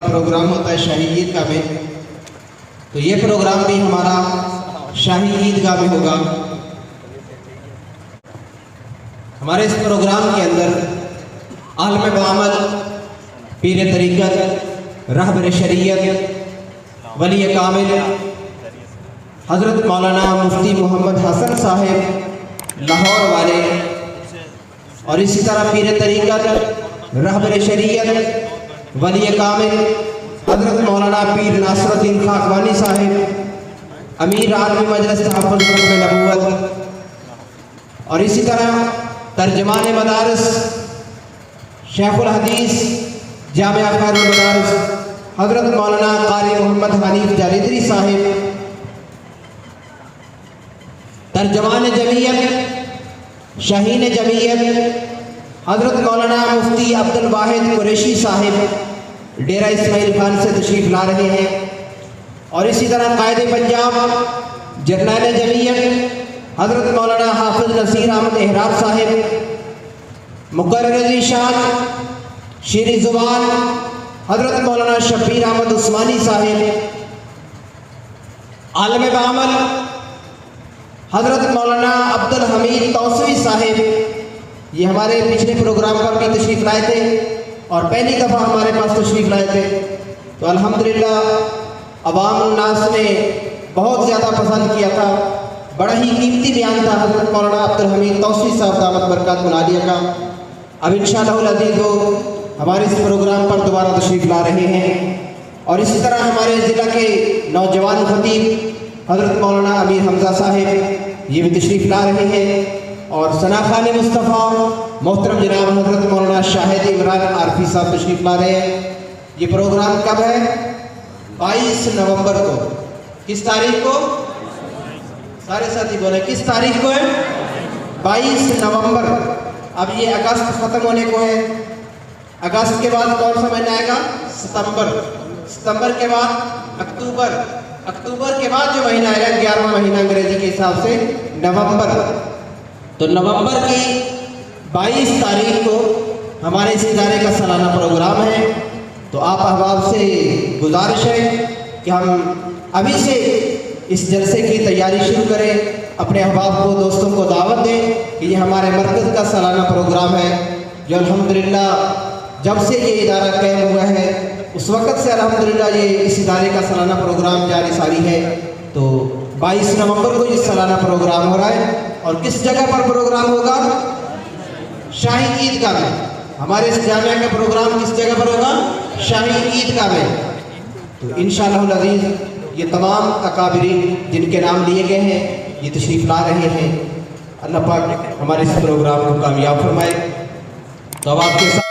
Programme होता है शाही ईदगाह में, तो ये प्रोग्राम भी हमारा शाही ईदगाह में होगा। हमारे इस प्रोग्राम के अंदर आलम बामल, पीर तरीक़त, रहबर शरीयत, वली कामिल हज़रत मौलाना मुफ्ती मोहम्मद हसन साहिब लाहौर वाले, और इसी तरह पीर तरीक़त, रहबर शरीयत, वली कामिल हज़रत मौलाना पीर नासरुद्दीन खाकवानी साहिब, अमीर आलमी मजलिस तहफ़्फ़ुज़ ख़त्म नबूवत, और इसी तरह तर्जमान मदारिस शेखुल हदीस जामिया खैरुल मदारिस हज़रत मौलाना क़ारी मोहम्मद हनीफ़ जालिदरी साहिब, तर्जमान जमीयत शाहीन जमीयत हज़रत मौलाना मुफ्ती अब्दुल वाहिद कुरैशी साहिब डेरा इस्माइल खान से तशरीफ़ ला रहे हैं। और इसी तरह कायदे पंजाब जर्नैल जमीयत हज़रत मौलाना हाफिज़ नसीर अहमद एहराब साहिब, मुकर्रर ज़ीशान शीरी ज़ुबान हज़रत मौलाना शब्बीर अहमद उस्मानी साहिब, आलम बामल हज़रत मौलाना अब्दुल हमीद तौसवी साहिब, ये हमारे पिछले प्रोग्राम पर भी तशरीफ़ लाए थे और पहली दफ़ा हमारे पास तशरीफ़ लाए थे। तो अल्हम्दुलिल्लाह अवाम नास ने बहुत ज़्यादा पसंद किया था। बड़ा ही कीमती बयान था हज़रत मौलाना अब्दुल हमीद तौसवी साहब दामत बरकत मुनालिया का। अब इंशाअल्लाह अज़ीज़ वो हमारे इस प्रोग्राम पर दोबारा तशरीफ़ ला रहे हैं। और इसी तरह हमारे ज़िला के नौजवान खतीब हज़रत मौलाना अमीर हमज़ा साहिब ये भी तशरीफ़ ला रहे हैं। और सना खान मुस्तफ़ा मोहतरम जनाब हज़रत मौलाना शाहिद इमरान आरफी साहब तशरीफ़ ला रहे हैं। ये प्रोग्राम कब है? 22 नवंबर को। किस तारीख को? सारे साथी बोले किस तारीख को है? 22 नवंबर। अब ये अगस्त ख़त्म होने को है। अगस्त के बाद कौन सा महीना आएगा? सितंबर। सितंबर के बाद अक्टूबर। अक्टूबर के बाद जो महीना आएगा 11वां महीना अंग्रेजी के हिसाब से नवंबर। तो नवंबर की 22 तारीख को हमारे इस इदारे का सालाना प्रोग्राम है। तो आप अहबाब से गुजारिश है कि हम अभी से इस जलसे की तैयारी शुरू करें, अपने अहबाब को दोस्तों को दावत दें कि ये हमारे मरकज़ का सालाना प्रोग्राम है जो अल्हम्दुलिल्लाह जब से ये इदारा कायम हुआ है उस वक़्त से अल्हम्दुलिल्लाह ये इस इदारे का सालाना प्रोग्राम जारी सारी है। तो 22 नवंबर को ये सालाना प्रोग्राम हो रहा है। और किस जगह पर प्रोग्राम होगा? शाही ईदगाह में। हमारे इस जामिया का प्रोग्राम किस जगह पर होगा? शाही ईदगाह में। तो इंशाअल्लाह अज़ीज़ ये तमाम अकाबिरीन जिनके नाम लिए गए हैं ये तशरीफ़ ला रहे हैं। अल्लाह पाक हमारे इस प्रोग्राम को कामयाब फरमाए। तो अब आपके साथ